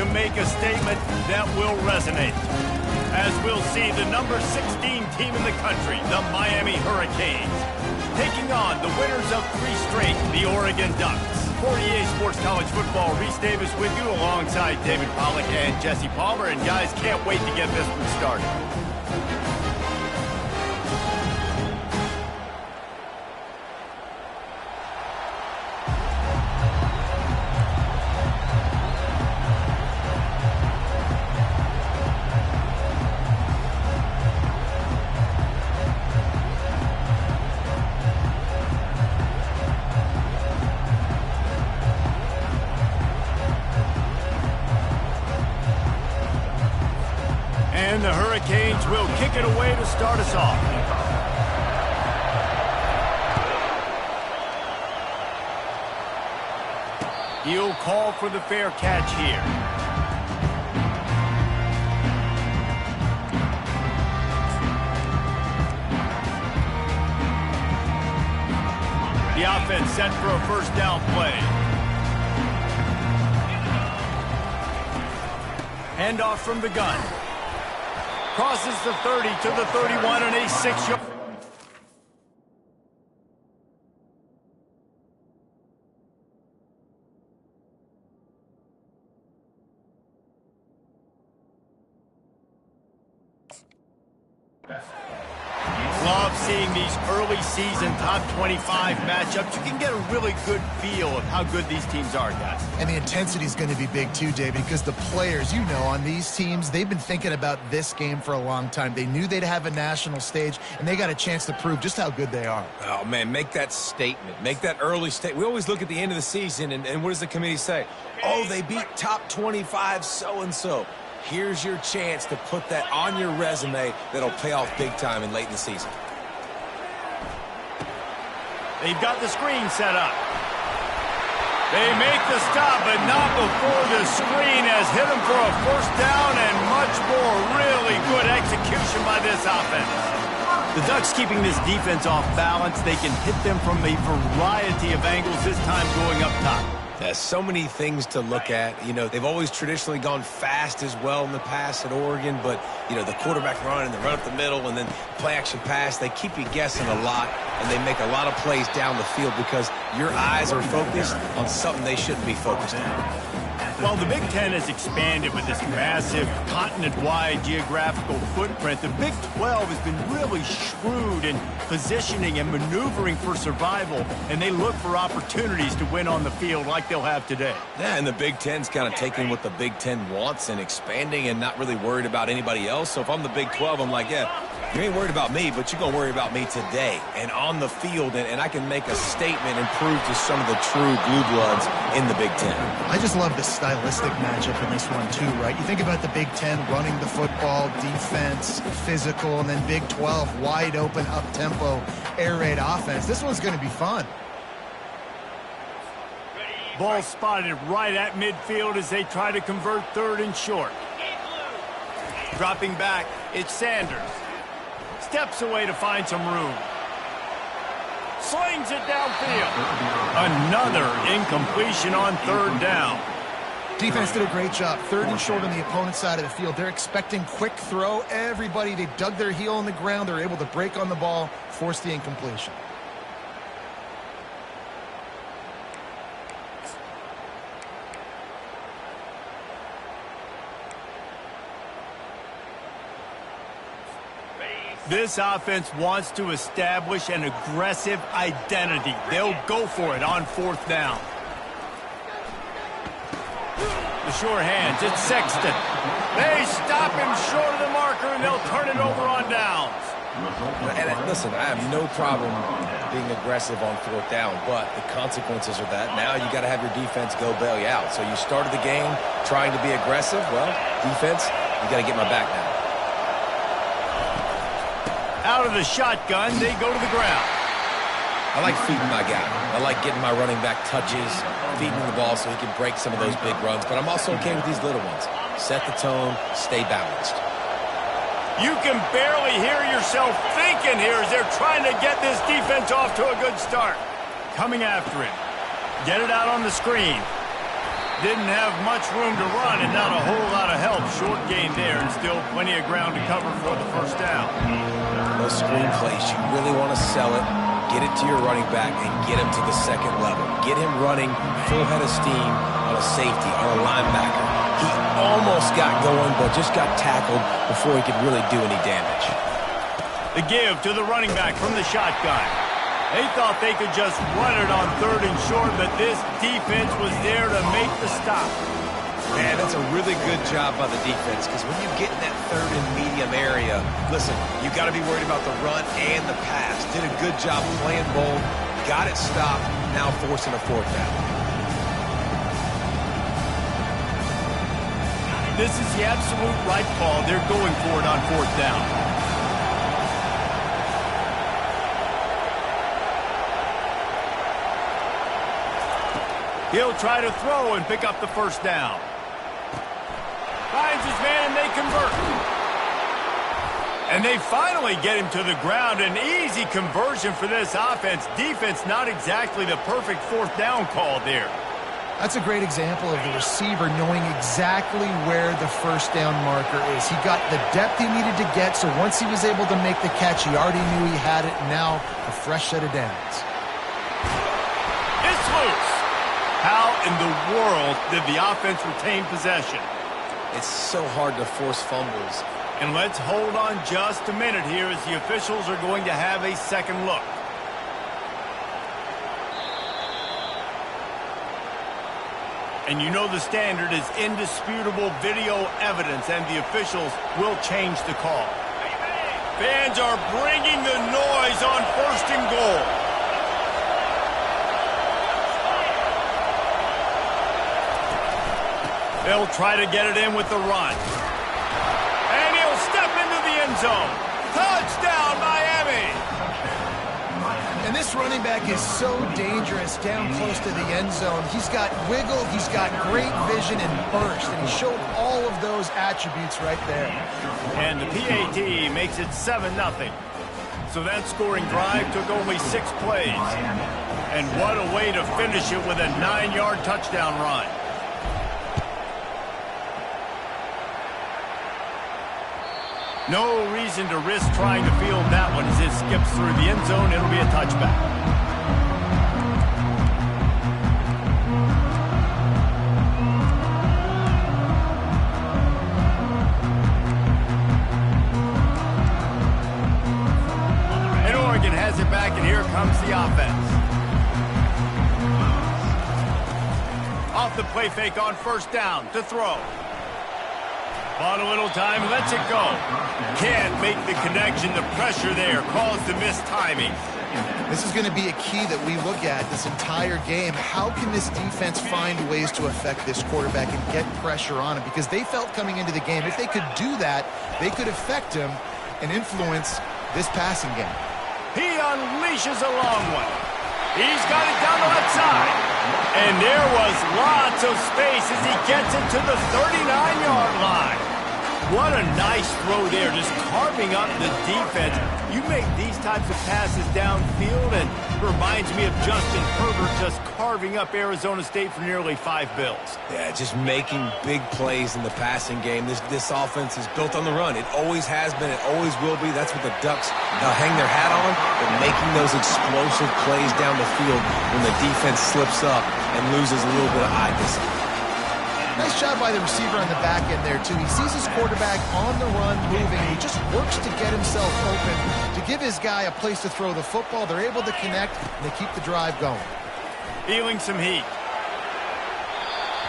to make a statement that will resonate. As we'll see the number 16 team in the country, the Miami Hurricanes, taking on the winners of 3 straight, the Oregon Ducks. For EA Sports College Football, Reese Davis with you alongside David Pollack and Jesse Palmer. And guys, can't wait to get this one started. And the Hurricanes will kick it away to start us off. He'll call for the fair catch here. The offense set for a first down play. Handoff from the gun. Crosses the 30 to the 31 and a 6-yard. Love seeing these early season top 25 matchups. You can get a really good feel of how good these teams are, guys. And the intensity is going to be big too, David, because the players, you know, on these teams, they've been thinking about this game for a long time. They knew they'd have a national stage, and they got a chance to prove just how good they are. Oh, man, make that statement. Make that early statement. We always look at the end of the season, and what does the committee say? Oh, they beat top 25 so-and-so. Here's your chance to put that on your resume that'll pay off big time and late in the season. They've got the screen set up. They make the stop, but not before the screen has hit them for a first down and much more. Really good execution by this offense. The Ducks keeping this defense off balance. They can hit them from a variety of angles, this time going up top. There's so many things to look at. You know, they've always traditionally gone fast as well in the past at Oregon, but, you know, the quarterback run and the run up the middle and then play-action pass, they keep you guessing a lot, and they make a lot of plays down the field because your eyes are focused on something they shouldn't be focused on. Well, the Big Ten has expanded with this massive continent-wide geographical footprint. The Big 12 has been really shrewd in positioning and maneuvering for survival, and they look for opportunities to win on the field like they'll have today. Yeah, and the Big Ten's kind of taking what the Big Ten wants and expanding and not really worried about anybody else. So if I'm the Big 12, I'm like, yeah, you ain't worried about me, but you're going to worry about me today and on the field, and I can make a statement and prove to some of the true blue bloods in the Big Ten. I just love the stylistic matchup in this one too, right? You think about the Big Ten running the football, defense, physical, and then Big 12 wide open, up-tempo, air raid offense. This one's going to be fun. Ball spotted right at midfield as they try to convert third and short. Dropping back, it's Sanders. Steps away to find some room. Slings it downfield. Another incompletion on third down. Defense did a great job. Third and short on the opponent's side of the field. They're expecting quick throw. Everybody, they dug their heel in the ground. They're able to break on the ball, force the incompletion. This offense wants to establish an aggressive identity. They'll go for it on fourth down. The sure hands, it's Sexton. They stop him short of the marker, and they'll turn it over on downs. And listen, I have no problem being aggressive on fourth down, but the consequences are that now you got to have your defense go bail you out. So you started the game trying to be aggressive. Well, defense, you got to get my back now. Out of the shotgun, they go to the ground. I like feeding my guy. I like getting my running back touches, feeding the ball so he can break some of those big runs. But I'm also okay with these little ones. Set the tone, stay balanced. You can barely hear yourself thinking here as they're trying to get this defense off to a good start. Coming after him. Get it out on the screen. Didn't have much room to run and not a whole lot of help. Short gain there and still plenty of ground to cover for the first down. Those screen plays, you really want to sell it, get it to your running back, and get him to the second level. Get him running full head of steam on a safety, on a linebacker. He almost got going, but just got tackled before he could really do any damage. The give to the running back from the shotgun. They thought they could just run it on 3rd and short, but this defense was there to make the stop. Man, that's a really good job by the defense, because when you get in that 3rd and medium area, listen, you got to be worried about the run and the pass. Did a good job playing bold, got it stopped, now forcing a 4th down. This is the absolute right call. They're going for it on 4th down. He'll try to throw and pick up the first down. Finds his man and they convert. And they finally get him to the ground. An easy conversion for this offense. Defense not exactly the perfect 4th down call there. That's a great example of the receiver knowing exactly where the first down marker is. He got the depth he needed to get, so once he was able to make the catch, he already knew he had it. Now a fresh set of downs. It's loose. How in the world did the offense retain possession? It's so hard to force fumbles. And let's hold on just a minute here as the officials are going to have a second look. And you know the standard is indisputable video evidence, and the officials will change the call. Fans are bringing the noise on 1st and goal. They'll try to get it in with the run. And he'll step into the end zone. Touchdown, Miami! And this running back is so dangerous down close to the end zone. He's got wiggle, he's got great vision and burst, and he showed all of those attributes right there. And the PAT makes it 7-0. So that scoring drive took only 6 plays. And what a way to finish it with a 9-yard touchdown run. No reason to risk trying to field that one as it skips through the end zone. It'll be a touchback. And Oregon has it back, and here comes the offense. Off the play fake on 1st down to throw. On a little time, lets it go. Can't make the connection. The pressure there caused the missed timing. This is going to be a key that we look at this entire game. How can this defense find ways to affect this quarterback and get pressure on him? Because they felt coming into the game, if they could do that, they could affect him and influence this passing game. He unleashes a long one. He's got it down the left side. And there was lots of space as he gets it to the 39-yard line. What a nice throw there, just carving up the defense. You make these types of passes downfield, and it reminds me of Justin Herbert just carving up Arizona State for nearly 5 bills. Yeah, just making big plays in the passing game. This offense is built on the run. It always has been. It always will be. That's what the Ducks hang their hat on, but making those explosive plays down the field when the defense slips up and loses a little bit of eye discipline. Nice job by the receiver on the back end there, too. He sees his quarterback on the run moving. He just works to get himself open, to give his guy a place to throw the football. They're able to connect, and they keep the drive going. Feeling some heat.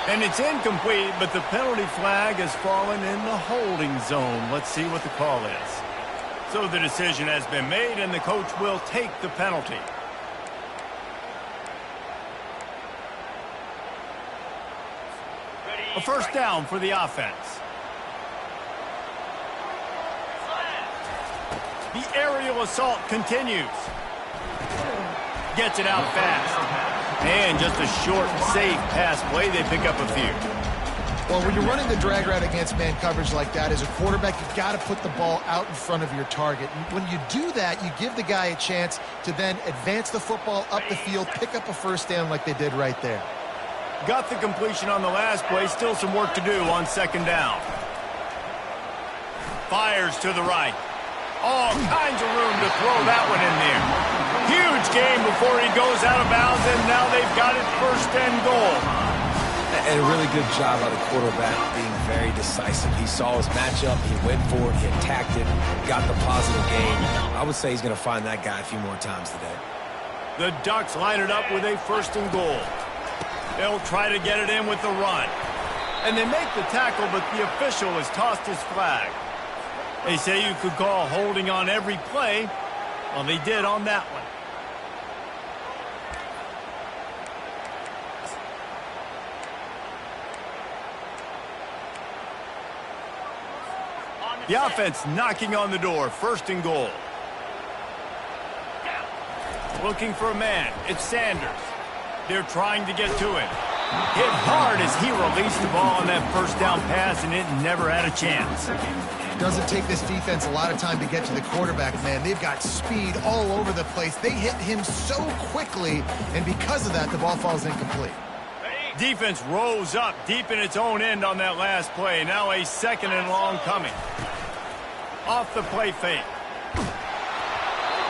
And it's incomplete, but the penalty flag has fallen in the holding zone. Let's see what the call is. So the decision has been made, and the coach will take the penalty. A first down for the offense. The aerial assault continues. Gets it out fast. And just a short, safe pass play. They pick up a few. Well, when you're running the drag route against man coverage like that, as a quarterback, you've got to put the ball out in front of your target. And when you do that, you give the guy a chance to then advance the football up the field, pick up a first down like they did right there. Got the completion on the last play. Still some work to do on second down. Fires to the right. All kinds of room to throw that one in there. Huge gain before he goes out of bounds, and now they've got it first and goal. And a really good job by the quarterback being very decisive. He saw his matchup, he went for it, he attacked it, got the positive gain. I would say he's going to find that guy a few more times today. The Ducks line it up with a first and goal. They'll try to get it in with the run. And they make the tackle, but the official has tossed his flag. They say you could call holding on every play. Well, they did on that one. The offense knocking on the door. First and goal. Looking for a man. It's Sanders. They're trying to get to him. Hit hard as he released the ball on that first down pass, and it never had a chance. Doesn't take this defense a lot of time to get to the quarterback, man. They've got speed all over the place. They hit him so quickly, and because of that, the ball falls incomplete. Defense rose up deep in its own end on that last play. Now a second and long coming. Off the play fake.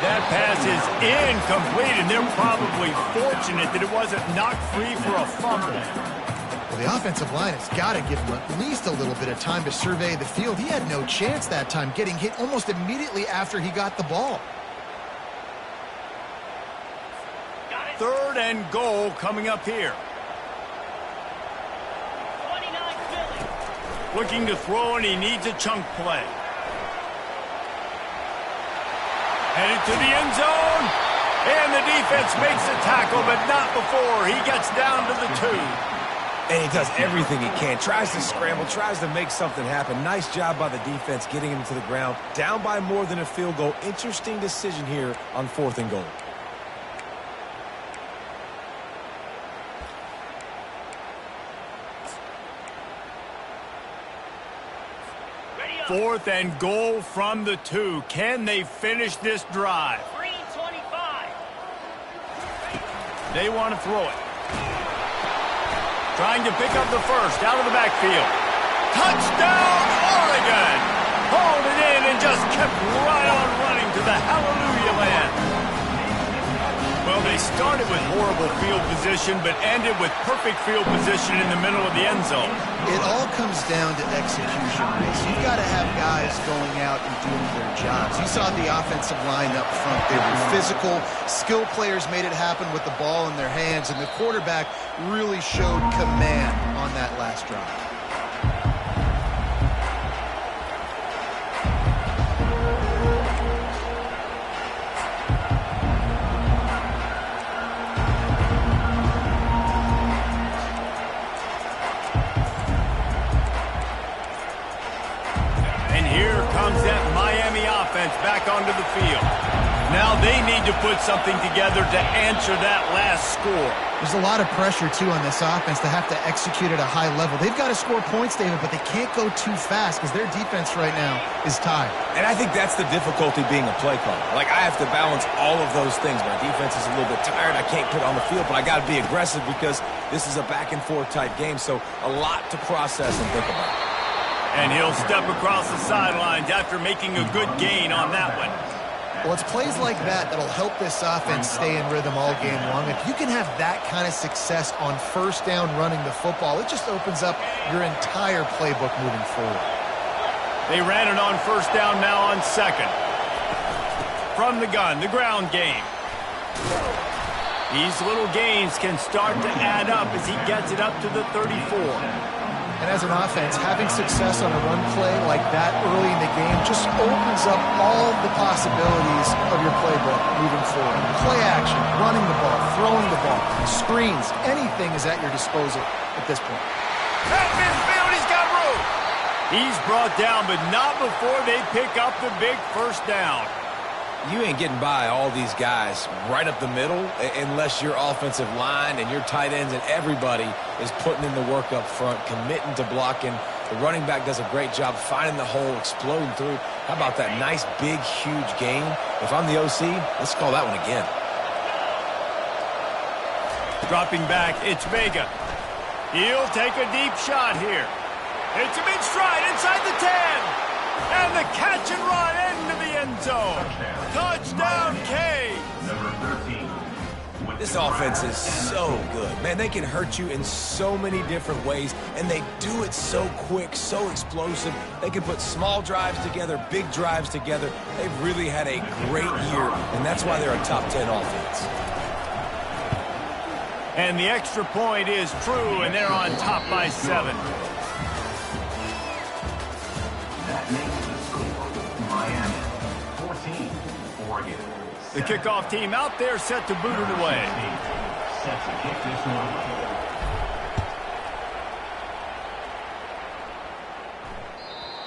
That pass is incomplete, and they're probably fortunate that it wasn't knocked free for a fumble. Well, the offensive line has got to give him at least a little bit of time to survey the field. He had no chance that time, getting hit almost immediately after he got the ball. Third and goal coming up here. Looking to throw, and he needs a chunk play. Headed to the end zone. And the defense makes the tackle, but not before he gets down to the 2. And he does everything he can. Tries to scramble, tries to make something happen. Nice job by the defense getting him to the ground. Down by more than a field goal. Interesting decision here on fourth and goal. Fourth and goal from the 2. Can they finish this drive? Green 25. They want to throw it. Trying to pick up the first out of the backfield. Touchdown, Oregon! Hauled it in and just kept right on running to the hallelujah land. Well, they started with horrible field position, but ended with perfect field position in the middle of the end zone. It all comes down to execution, Race. You've got to have guys going out and doing their jobs. You saw the offensive line up front. They were physical. Skill players made it happen with the ball in their hands, and the quarterback really showed command on that last drive. Back onto the field. Now they need to put something together to answer that last score. There's a lot of pressure, too, on this offense to have to execute at a high level. They've got to score points, David, but they can't go too fast because their defense right now is tired. And I think that's the difficulty being a play caller. Like, I have to balance all of those things. My defense is a little bit tired. I can't put it on the field, but I got to be aggressive because this is a back-and-forth type game, so a lot to process and think about. And he'll step across the sidelines after making a good gain on that one. Well, it's plays like that that'll help this offense stay in rhythm all game long. If you can have that kind of success on first down running the football, it just opens up your entire playbook moving forward. They ran it on first down, now on second. From the gun, the ground game. These little gains can start to add up as he gets it up to the 34. And as an offense, having success on a run play like that early in the game just opens up all the possibilities of your playbook moving forward. Play action, running the ball, throwing the ball, screens, anything is at your disposal at this point. At midfield, he's got room. He's brought down, but not before they pick up the big first down. You ain't getting by all these guys right up the middle unless your offensive line and your tight ends and everybody is putting in the work up front, committing to blocking. The running back does a great job finding the hole, exploding through. How about that nice, big, huge gain? If I'm the OC, let's call that one again. Dropping back, it's Vega. He'll take a deep shot here. It's a mid-stride inside the 10. And the catch and run into the end zone. Touchdown, K. Number 13. This offense is so good. Man, they can hurt you in so many different ways, and they do it so quick, so explosive. They can put small drives together, big drives together. They've really had a great year, and that's why they're a top 10 offense. And the extra point is true, and they're on top by 7. That makes the score Miami 14, Oregon. The kickoff team out there set to boot it away. Set to kick this one away.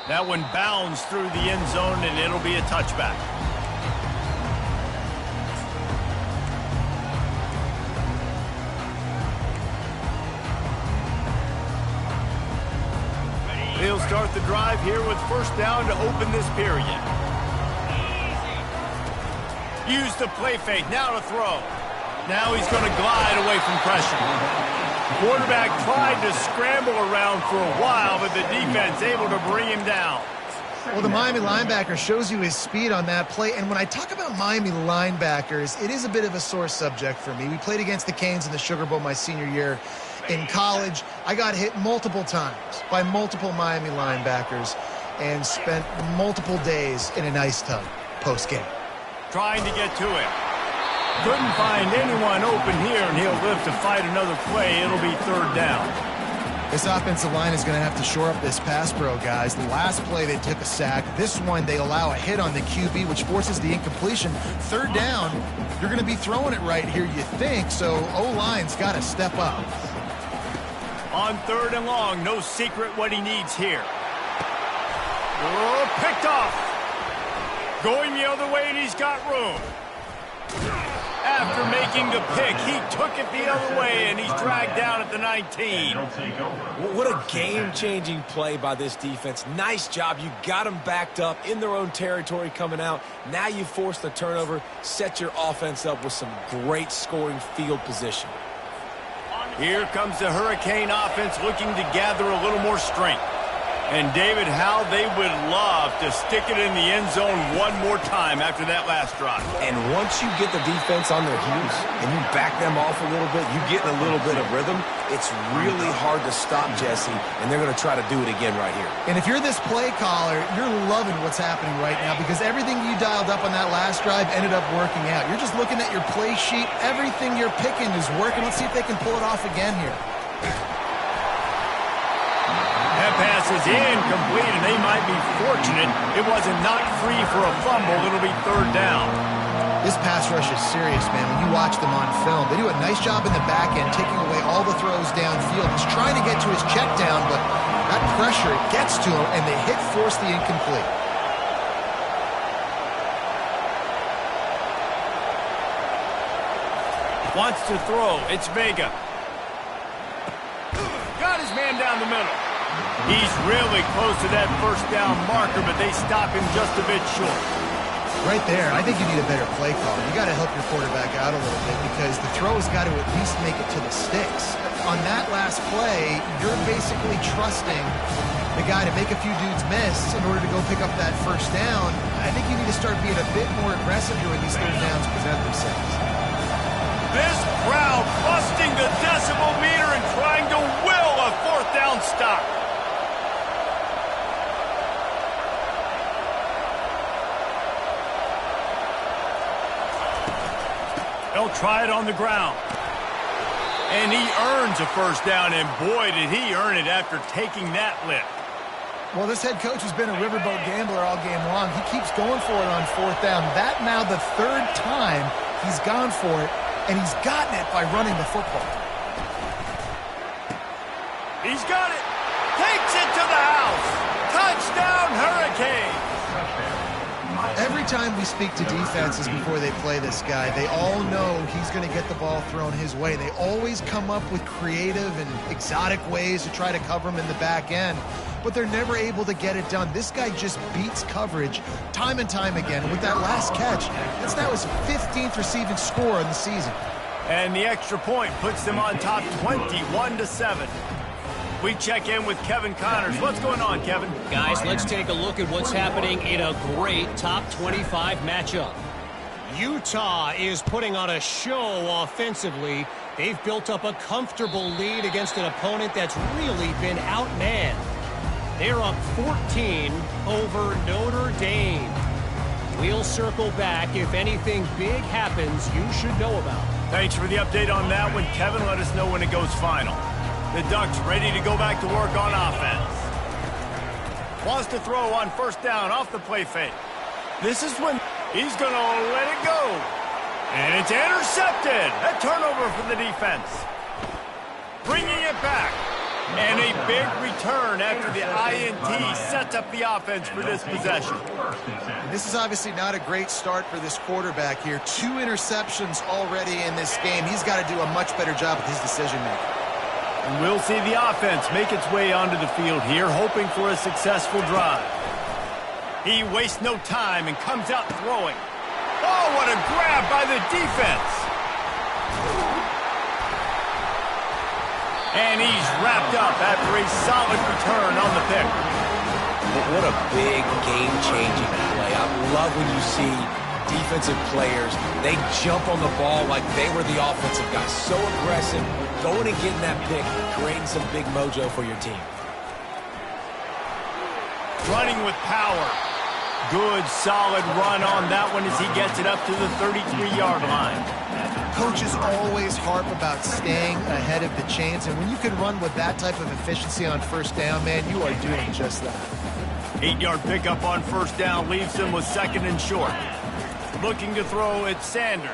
That one bounds through the end zone, and it'll be a touchback. He'll start the drive here with first down to open this period. Use the play fake, now to throw. Now he's going to glide away from pressure. The quarterback tried to scramble around for a while, but the defense able to bring him down. Well, the Miami linebacker shows you his speed on that play. And when I talk about Miami linebackers, it is a bit of a sore subject for me. We played against the Canes in the Sugar Bowl my senior year in college. I got hit multiple times by multiple Miami linebackers and spent multiple days in an ice tub post-game. Trying to get to it. Couldn't find anyone open here, and he'll live to fight another play. It'll be third down. This offensive line is going to have to shore up this pass pro, guys. The last play they took a sack. This one they allow a hit on the QB, which forces the incompletion. Third down, you're going to be throwing it right here, you think, so O-line's got to step up. On third and long, no secret what he needs here. Oh, picked off. Going the other way, and he's got room. After making the pick, he took it the other way, and he's dragged down at the 19. What a game-changing play by this defense. Nice job. You got them backed up in their own territory coming out. Now you force the turnover, set your offense up with some great scoring field position. Here comes the Hurricane offense looking to gather a little more strength. And, David, how they would love to stick it in the end zone one more time after that last drive. And once you get the defense on their heels and you back them off a little bit, you get in a little bit of rhythm, it's really hard to stop Jesse, and they're going to try to do it again right here. And if you're this play caller, you're loving what's happening right now because everything you dialed up on that last drive ended up working out. You're just looking at your play sheet. Everything you're picking is working. Let's see if they can pull it off again here. That pass is incomplete, and they might be fortunate it wasn't knocked free for a fumble. It'll be third down. This pass rush is serious, man. When you watch them on film, they do a nice job in the back end, taking away all the throws downfield. He's trying to get to his check down, but that pressure gets to him, and they force the incomplete. Wants to throw. It's Vega. Got his man down the middle. He's really close to that first down marker, but they stop him just a bit short. Right there, I think you need a better play call. You got to help your quarterback out a little bit because the throw has got to at least make it to the sticks. On that last play, you're basically trusting the guy to make a few dudes miss in order to go pick up that first down. I think you need to start being a bit more aggressive here when these third downs present themselves. This crowd busting the decibel meter and trying to will a fourth down stop. They'll try it on the ground. And he earns a first down, and boy, did he earn it after taking that lift. Well, this head coach has been a riverboat gambler all game long. He keeps going for it on fourth down. That now the third time he's gone for it, and he's gotten it by running the football. He's got it. Takes it to the house. Touchdown, Hurricane. Every time we speak to defenses before they play this guy, they all know he's going to get the ball thrown his way. They always come up with creative and exotic ways to try to cover him in the back end, but they're never able to get it done. This guy just beats coverage time and time again. And with that last catch, that's now his 15th receiving score in the season. And the extra point puts them on top 21-7. We check in with Kevin Connors. What's going on, Kevin? Guys, let's take a look at what's happening in a great top 25 matchup. Utah is putting on a show offensively. They've built up a comfortable lead against an opponent that's really been outmanned. They're up 14 over Notre Dame. We'll circle back if anything big happens you should know about. Thanks for the update on that one, Kevin. Let us know when it goes final. The Ducks ready to go back to work on offense. Wants to throw on first down off the play fake. This is when he's going to let it go. And it's intercepted. A turnover for the defense. Bringing it back. And a big return after the INT sets up the offense for this possession. And this is obviously not a great start for this quarterback here. 2 interceptions already in this game. He's got to do a much better job with his decision-making. And we'll see the offense make its way onto the field here, hoping for a successful drive. He wastes no time and comes out throwing. Oh, what a grab by the defense. And he's wrapped up after a solid return on the pick. What a big game-changing play. I love when you see defensive players, they jump on the ball like they were the offensive guys. So aggressive, going and getting that pick, creating some big mojo for your team. Running with power. Good, solid run on that one as he gets it up to the 33-yard line. Coaches always harp about staying ahead of the chains, and when you can run with that type of efficiency on first down, man, you are doing just that. 8-yard pickup on first down leaves him with second and short. Looking to throw at Sanders.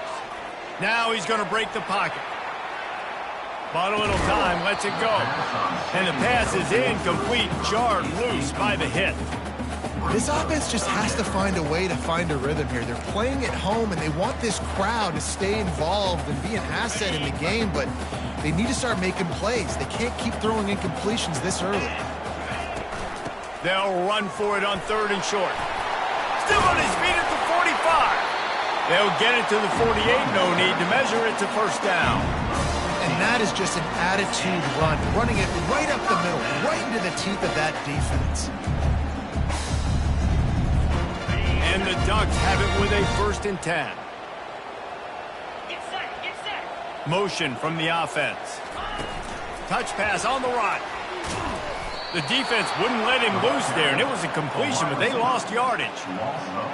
Now he's going to break the pocket. Bought a little time, lets it go. And the pass is incomplete, jarred loose by the hit. This offense just has to find a way to find a rhythm here. They're playing at home, and they want this crowd to stay involved and be an asset in the game, but they need to start making plays. They can't keep throwing incompletions this early. They'll run for it on third and short. Still on his feet at the 45. They'll get it to the 48. No need to measure it to first down. And that is just an attitude run, running it right up the middle, right into the teeth of that defense. And the Ducks have it with a 1st and 10. Get set. Motion from the offense. Touch pass on the run. The defense wouldn't let him loose there, and it was a completion, but they lost yardage.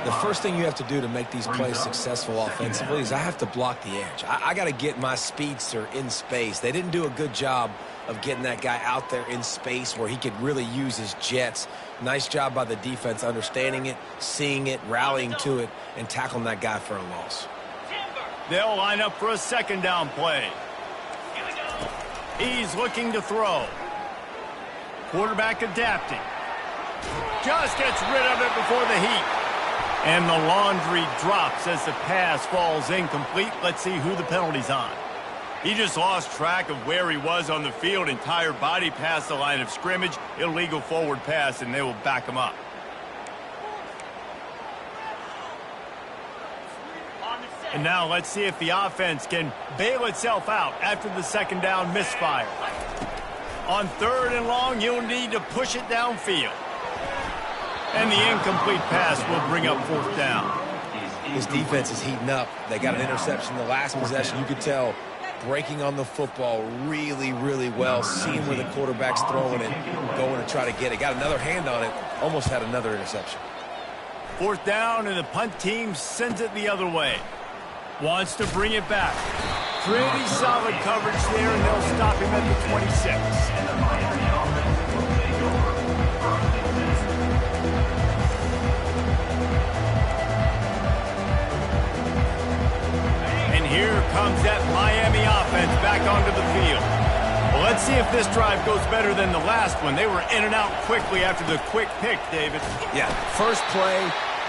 The first thing you have to do to make these plays successful offensively is I have to block the edge. I got to get my speedster in space. They didn't do a good job of getting that guy out there in space where he could really use his jets. Nice job by the defense understanding it, seeing it, rallying to it, and tackling that guy for a loss. They'll line up for a 2nd down play. He's looking to throw. Quarterback adapting. Just gets rid of it before the heat. And the laundry drops as the pass falls incomplete. Let's see who the penalty's on. He just lost track of where he was on the field. Entire body past the line of scrimmage. Illegal forward pass, and they will back him up. And now let's see if the offense can bail itself out after the 2nd down misfire. On 3rd and long, you'll need to push it downfield. And the incomplete pass will bring up 4th down. His defense is heating up. They got an interception the last possession. You could tell breaking on the football really, really well, seeing where the quarterback's throwing it, going to try to get it. Got another hand on it, almost had another interception. 4th down, and the punt team sends it the other way. Wants to bring it back. Pretty solid coverage there, and they'll stop him at the 26. And here comes that Miami offense back onto the field. Well, let's see if this drive goes better than the last one. They were in and out quickly after the quick pick, David. Yeah, first play,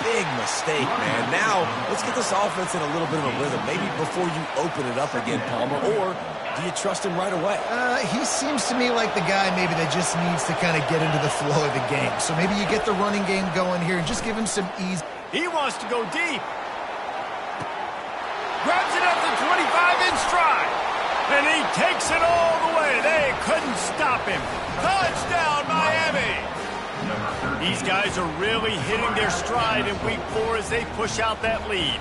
big mistake, man. Now, let's get this offense in a little bit of a rhythm. Maybe before you open it up again, Palmer, or do you trust him right away? He seems to me like the guy maybe that just needs to kind of get into the flow of the game. So maybe you get the running game going here and just give him some ease. He wants to go deep. Grabs it at the 25 in stride. And he takes it all the way. They couldn't stop him. Touchdown, Miami. These guys are really hitting their stride in week 4 as they push out that lead.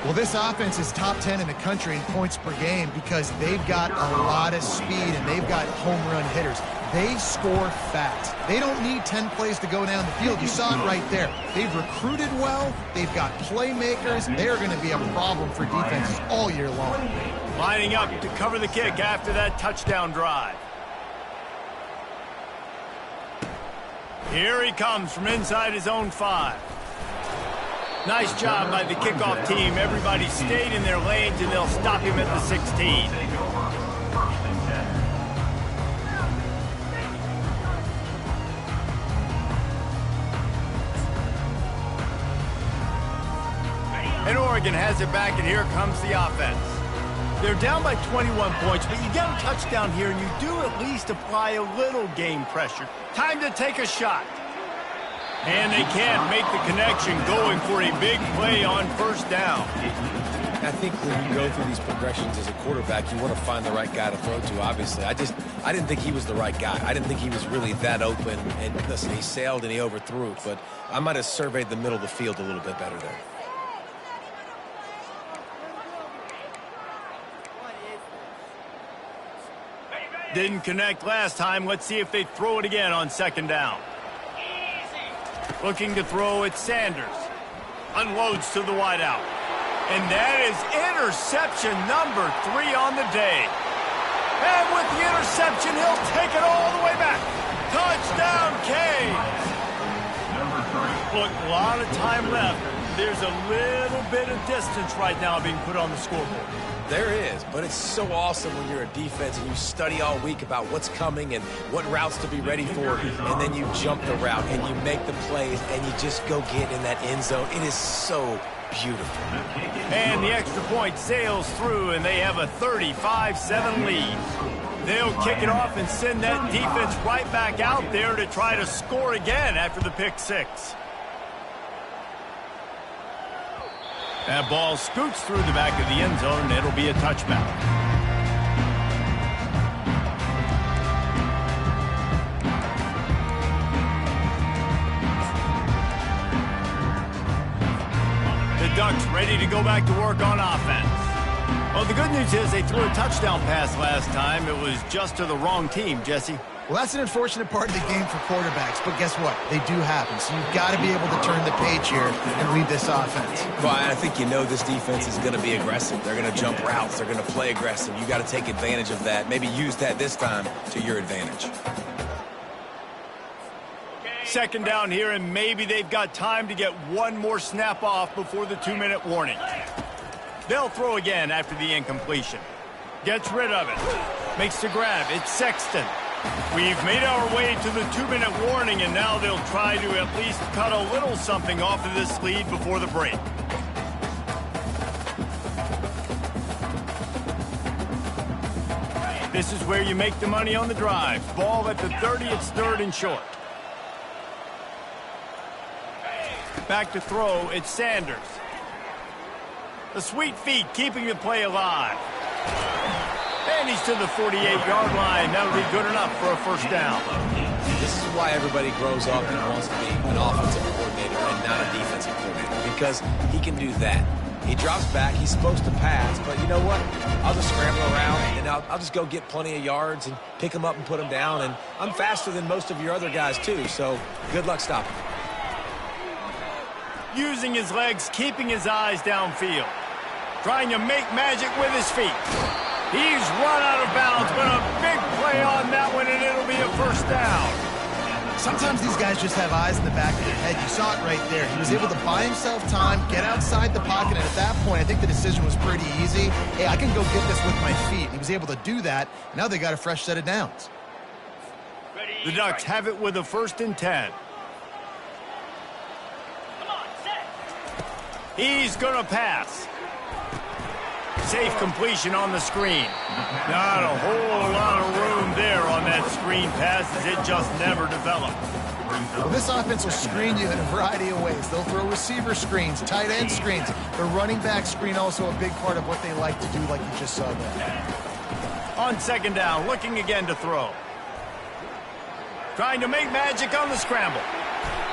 Well, this offense is top 10 in the country in points per game because they've got a lot of speed and they've got home run hitters. They score fast. They don't need 10 plays to go down the field. You saw it right there. They've recruited well. They've got playmakers. They're going to be a problem for defenses all year long. Lining up to cover the kick after that touchdown drive. Here he comes from inside his own 5. Nice job by the kickoff team. Everybody stayed in their lanes, and they'll stop him at the 16. And Oregon has it back, and here comes the offense. They're down by 21 points, but you get a touchdown here, and you do at least apply a little game pressure. Time to take a shot. And they can't make the connection, going for a big play on first down. I think when you go through these progressions as a quarterback, you want to find the right guy to throw to, obviously. I didn't think he was the right guy. I didn't think he was really that open. And listen, he sailed and he overthrew, but I might have surveyed the middle of the field a little bit better there. Didn't connect last time. Let's see if they throw it again on second down. Looking to throw it, Sanders. Unloads to the wideout. And that is interception number 3 on the day. And with the interception, he'll take it all the way back. Touchdown, Canes. Look, a lot of time left. There's a little bit of distance right now being put on the scoreboard. There is, but it's so awesome when you're a defense and you study all week about what's coming and what routes to be ready for, and then you jump the route and you make the plays and you just go get in that end zone. It is so beautiful. And the extra point sails through, and they have a 35-7 lead. They'll kick it off and send that defense right back out there to try to score again after the pick 6. That ball scoots through the back of the end zone, and it'll be a touchback. The Ducks ready to go back to work on offense. Well, the good news is they threw a touchdown pass last time. It was just to the wrong team, Jesse. Well, that's an unfortunate part of the game for quarterbacks, but guess what? They do happen, so you've got to be able to turn the page here and read this offense. Well, I think you know this defense is going to be aggressive. They're going to jump routes. They're going to play aggressive. You got to take advantage of that. Maybe use that this time to your advantage. Second down here, and maybe they've got time to get one more snap off before the 2-minute warning. They'll throw again after the incompletion. Gets rid of it. Makes the grab. It's Sexton. We've made our way to the 2-minute warning, and now they'll try to at least cut a little something off of this lead before the break. This is where you make the money on the drive. Ball at the 30, it's 3rd and short. Back to throw, it's Sanders. The sweet feet keeping the play alive. And he's to the 48-yard line. That'll be good enough for a first down. This is why everybody grows up and wants to be an offensive coordinator and not a defensive coordinator, because he can do that. He drops back. He's supposed to pass, but you know what? I'll just scramble around, and I'll just go get plenty of yards and pick them up and put them down, and I'm faster than most of your other guys, too, so good luck stopping. Using his legs, keeping his eyes downfield. Trying to make magic with his feet. He's run out of bounds, but a big play on that one, and it'll be a first down. Sometimes these guys just have eyes in the back of their head. You saw it right there. He was able to buy himself time, get outside the pocket, and at that point, I think the decision was pretty easy. Hey, I can go get this with my feet. He was able to do that. Now they got a fresh set of downs. The Ducks have it with a 1st and 10. He's going to pass. Safe completion on the screen. Not a whole lot of room there on that screen pass, as it just never developed. Well, this offense will screen you in a variety of ways. They'll throw receiver screens, tight end screens. The running back screen also a big part of what they like to do, like you just saw there. on second down, looking again to throw. Trying to make magic on the scramble.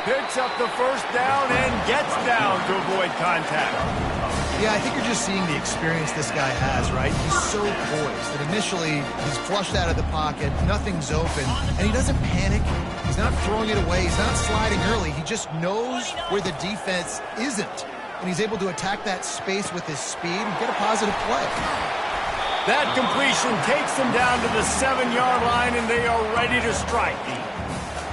Picks up the first down and gets down to avoid contact. Yeah, I think you're just seeing the experience this guy has, right? He's so poised that initially he's flushed out of the pocket, nothing's open, and he doesn't panic. He's not throwing it away. He's not sliding early. He just knows where the defense isn't, and he's able to attack that space with his speed and get a positive play. That completion takes them down to the 7-yard line, and they are ready to strike.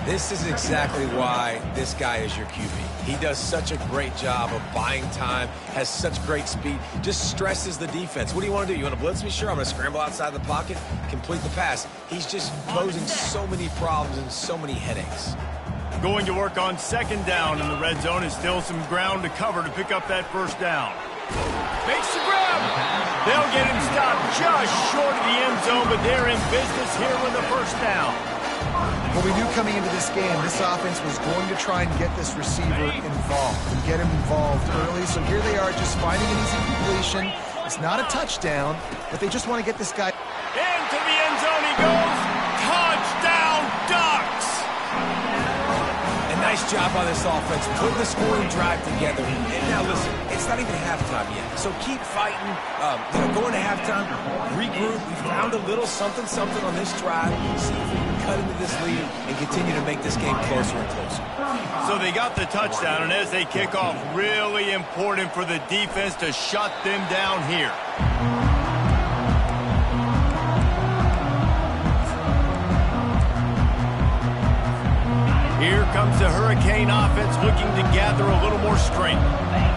This is exactly why this guy is your QB. He does such a great job of buying time, has such great speed, just stresses the defense. What do you want to do? You want to blitz me? Sure, I'm going to scramble outside the pocket, complete the pass. He's just posing so many problems and so many headaches. Going to work on second down in the red zone, and still some ground to cover to pick up that first down. Makes the grab. They'll get him stopped just short of the end zone, but they're in business here with a first down. Well, we knew coming into this game, this offense was going to try and get this receiver involved and get him involved early. So here they are just finding an easy completion. It's not a touchdown, but they just want to get this guy. Into the end zone he goes. Touchdown, Ducks! A nice job on this offense, putting the scoring drive together. And now listen, it's not even halftime yet, so keep fighting. Going to halftime, regroup. We found a little something on this drive. See if we can cut into this lead and continue to make this game closer and closer. So they got the touchdown, and as they kick off, really important for the defense to shut them down here. Here comes the Hurricane offense looking to gather a little more strength.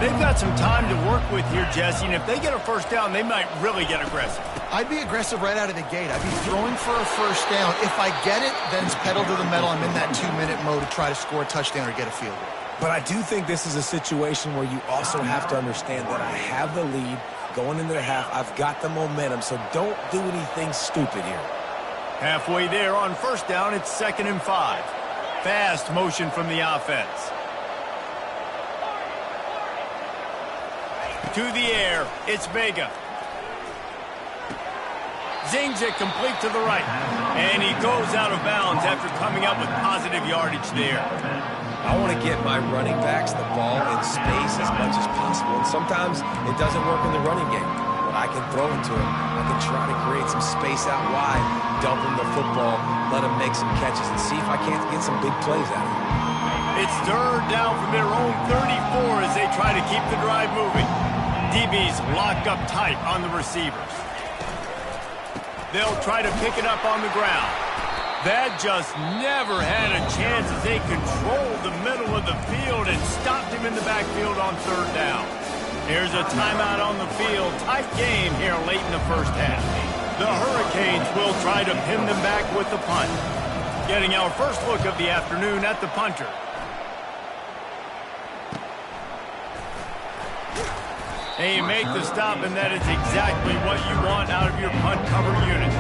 They've got some time to work with here, Jesse, and if they get a first down, they might really get aggressive. I'd be aggressive right out of the gate. I'd be throwing for a first down. If I get it, then it's pedal to the metal. I'm in that 2-minute mode to try to score a touchdown or get a field goal. But I do think this is a situation where you also have to understand that I have the lead going into the half. I've got the momentum, so don't do anything stupid here. Halfway there on first down, it's 2nd and 5. Fast motion from the offense. To the air, it's Vega. Zings it complete to the right. And he goes out of bounds after coming up with positive yardage there. I want to get my running backs the ball in space as much as possible. And sometimes it doesn't work in the running game. But I can throw it to him. I can try to create some space out wide, dump him the football, let him make some catches, and see if I can't get some big plays out of him. It's 3rd down from their own 34 as they try to keep the drive moving. DB's locked up tight on the receivers. They'll try to pick it up on the ground. That just never had a chance as they controlled the middle of the field and stopped him in the backfield on 3rd down. Here's a timeout on the field. Tight game here late in the first half. The Hurricanes will try to pin them back with the punt. Getting our first look of the afternoon at the punter. They make the stop, and that is exactly what you want out of your punt cover unit.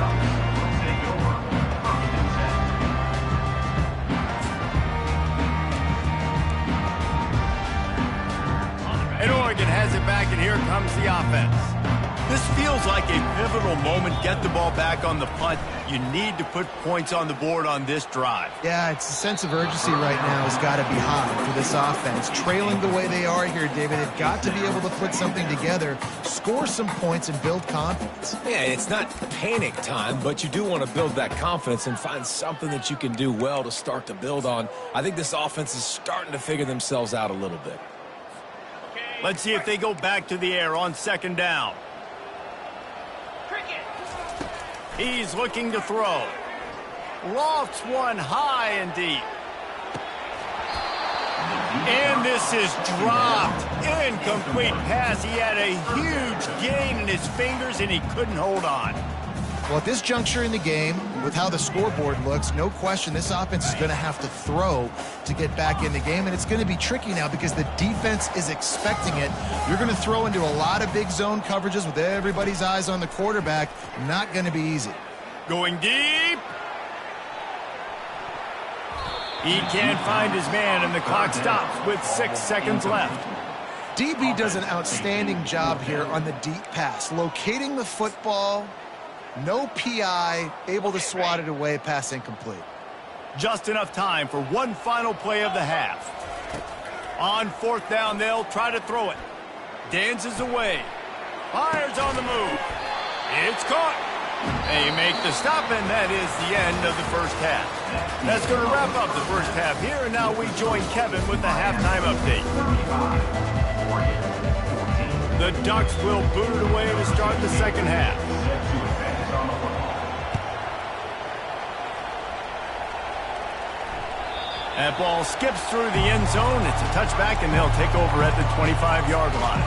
And Oregon has it back, and here comes the offense. This feels like a pivotal moment. Get the ball back on the punt. You need to put points on the board on this drive. Yeah, it's a sense of urgency right now has got to be high for this offense. Trailing the way they are here, David, they've got to be able to put something together, score some points, and build confidence. Yeah, it's not panic time, but you do want to build that confidence and find something that you can do well to start to build on. I think this offense is starting to figure themselves out a little bit. Let's see if they go back to the air on 2nd down. He's looking to throw. Lofts one high and deep. And this is dropped. Incomplete pass. He had a huge gain in his fingers, and he couldn't hold on. Well, at this juncture in the game, with how the scoreboard looks, no question this offense is going to have to throw to get back in the game, and it's going to be tricky now because the defense is expecting it. You're going to throw into a lot of big zone coverages with everybody's eyes on the quarterback. Not going to be easy. Going deep. He can't find his man, and the clock stops with 6 seconds left. DB does an outstanding job here on the deep pass, locating the football, No PI, able to swat it away, pass incomplete. Just enough time for one final play of the half. On fourth down, they'll try to throw it. Dances away. Fires on the move. It's caught. They make the stop, and that is the end of the first half. That's going to wrap up the first half here, and now we join Kevin with the halftime update. The Ducks will boot it away to start the second half. That ball skips through the end zone. It's a touchback, and they'll take over at the 25-yard line.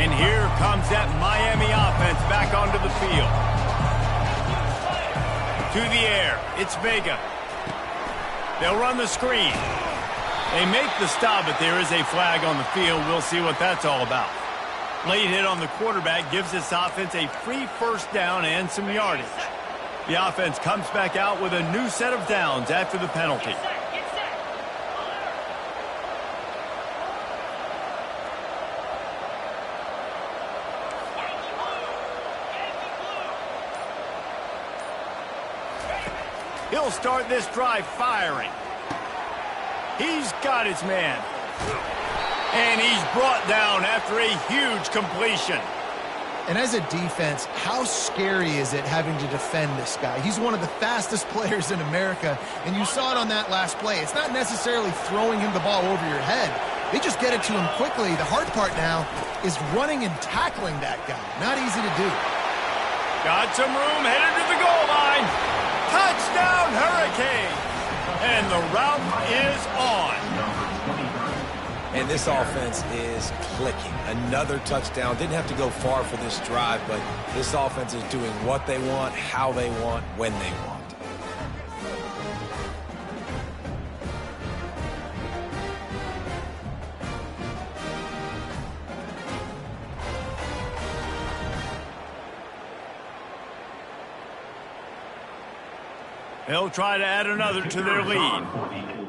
And here comes that Miami offense back onto the field. To the air. It's Vega. They'll run the screen. They make the stop, but there is a flag on the field. We'll see what that's all about. Late hit on the quarterback gives this offense a free first down and some yardage. The offense comes back out with a new set of downs after the penalty. Get set. He'll start this drive firing. He's got his man. And he's brought down after a huge completion. And as a defense, how scary is it having to defend this guy? He's one of the fastest players in America, and you saw it on that last play. It's not necessarily throwing him the ball over your head. They just get it to him quickly. The hard part now is running and tackling that guy. Not easy to do. Got some room, headed to the goal line. Touchdown, Hurricane! And the route is on. And this offense is clicking. Another touchdown. Didn't have to go far for this drive, but this offense is doing what they want, how they want, when they want. They'll try to add another to their lead.